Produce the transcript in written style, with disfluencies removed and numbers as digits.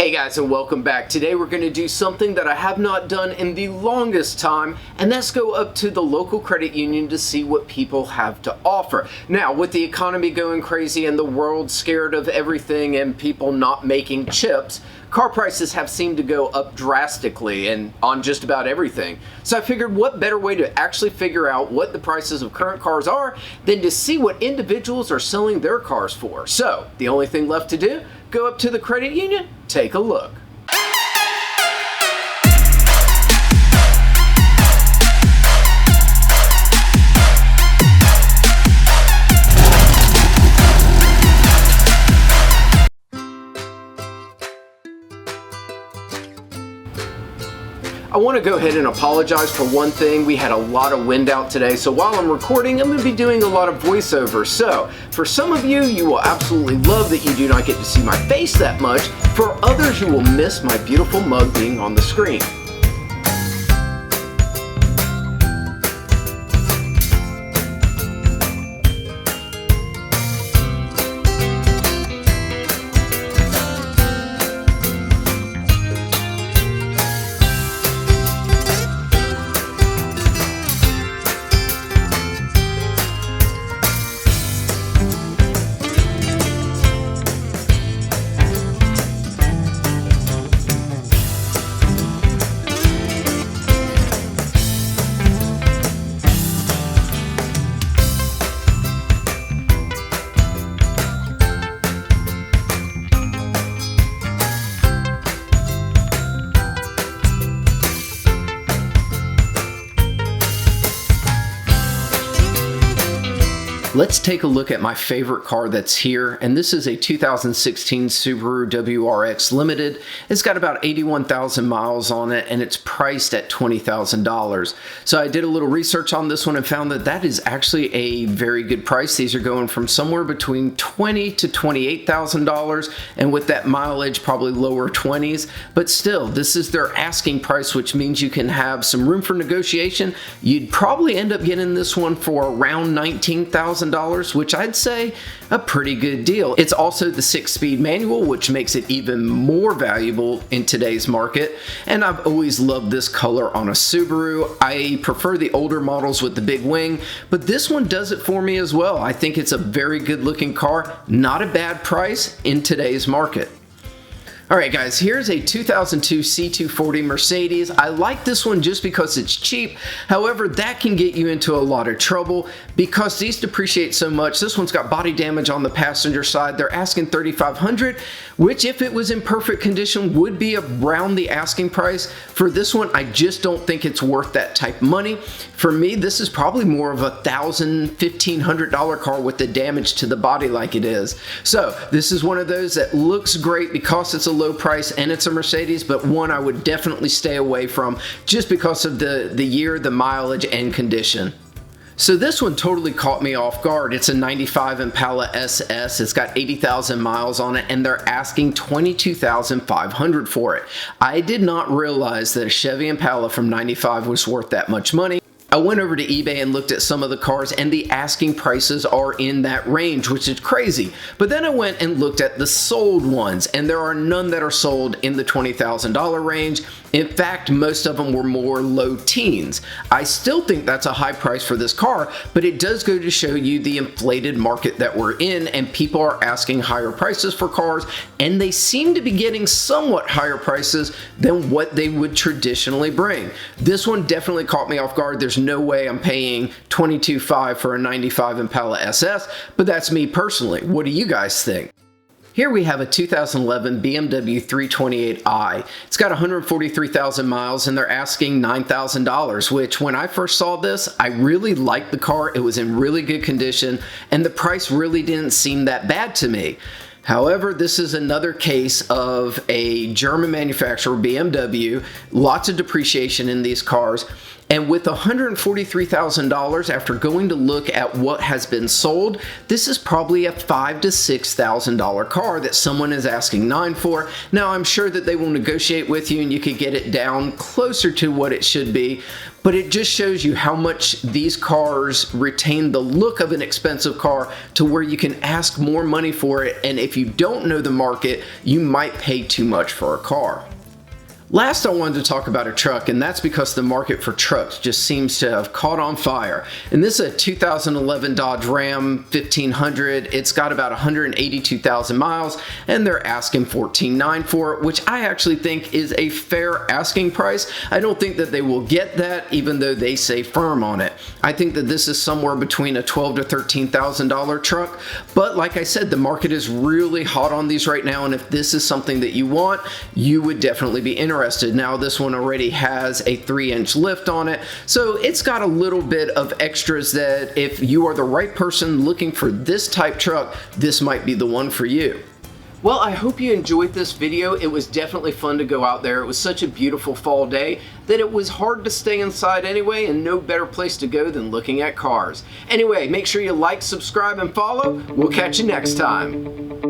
Hey guys, and welcome back. Today we're going to do something that I have not done in the longest time, and that's go up to the local credit union to see what people have to offer. Now, with the economy going crazy and the world scared of everything and people not making chips, car prices have seemed to go up drastically and on just about everything. So I figured what better way to actually figure out what the prices of current cars are than to see what individuals are selling their cars for. So the only thing left to do, go up to the credit union, take a look. I want to go ahead and apologize for one thing. We had a lot of wind out today, so while I'm recording, I'm going to be doing a lot of voiceover. So, for some of you, you will absolutely love that you do not get to see my face that much. For others, you will miss my beautiful mug being on the screen. Let's take a look at my favorite car that's here, and this is a 2016 Subaru WRX Limited. It's got about 81,000 miles on it, and it's priced at $20,000. So I did a little research on this one and found that that is actually a very good price. These are going from somewhere between $20,000 to $28,000, and with that mileage, probably lower 20s. But still, this is their asking price, which means you can have some room for negotiation. You'd probably end up getting this one for around $19,000. Which I'd say a pretty good deal. It's also the 6-speed manual, which makes it even more valuable in today's market. And I've always loved this color on a Subaru. I prefer the older models with the big wing, but this one does it for me as well. I think it's a very good looking car, not a bad price in today's market. Alright guys, here's a 2002 C240 Mercedes. I like this one just because it's cheap. However, that can get you into a lot of trouble because these depreciate so much. This one's got body damage on the passenger side. They're asking $3,500, which if it was in perfect condition would be around the asking price. For this one, I just don't think it's worth that type of money. For me, this is probably more of a $1,000, $1,500 car with the damage to the body like it is. So this is one of those that looks great because it's a low price and it's a Mercedes, but one I would definitely stay away from just because of the year, the mileage, and condition. So this one totally caught me off guard. It's a 95 Impala SS. It's got 80,000 miles on it, and they're asking $22,500 for it. I did not realize that a Chevy Impala from 95 was worth that much money. I went over to eBay and looked at some of the cars, and the asking prices are in that range, which is crazy. But then I went and looked at the sold ones, and there are none that are sold in the $20,000 range. In fact, most of them were more low teens. I still think that's a high price for this car, but it does go to show you the inflated market that we're in, and people are asking higher prices for cars, and they seem to be getting somewhat higher prices than what they would traditionally bring. This one definitely caught me off guard. There's no way I'm paying $22,500 for a 95 Impala SS, but that's me personally. What do you guys think? Here we have a 2011 BMW 328i. It's got 143,000 miles and they're asking $9,000, which when I first saw this, I really liked the car. It was in really good condition and the price really didn't seem that bad to me. However, this is another case of a German manufacturer, BMW, lots of depreciation in these cars. And with $143,000, after going to look at what has been sold, this is probably a $5,000 to $6,000 car that someone is asking $9,000 for. Now, I'm sure that they will negotiate with you and you could get it down closer to what it should be, but it just shows you how much these cars retain the look of an expensive car to where you can ask more money for it, and if you don't know the market, you might pay too much for a car. Last, I wanted to talk about a truck, and that's because the market for trucks just seems to have caught on fire. And this is a 2011 Dodge Ram 1500. It's got about 182,000 miles, and they're asking $14,900 for it, which I actually think is a fair asking price. I don't think that they will get that, even though they say firm on it. I think that this is somewhere between a $12,000 to $13,000 truck, but like I said, the market is really hot on these right now, and if this is something that you want, you would definitely be interested. Now, this one already has a 3-inch lift on it, so it's got a little bit of extras that if you are the right person looking for this type truck, this might be the one for you. Well, I hope you enjoyed this video. It was definitely fun to go out there. It was such a beautiful fall day that it was hard to stay inside anyway, and no better place to go than looking at cars. Anyway, make sure you like, subscribe, and follow. We'll catch you next time.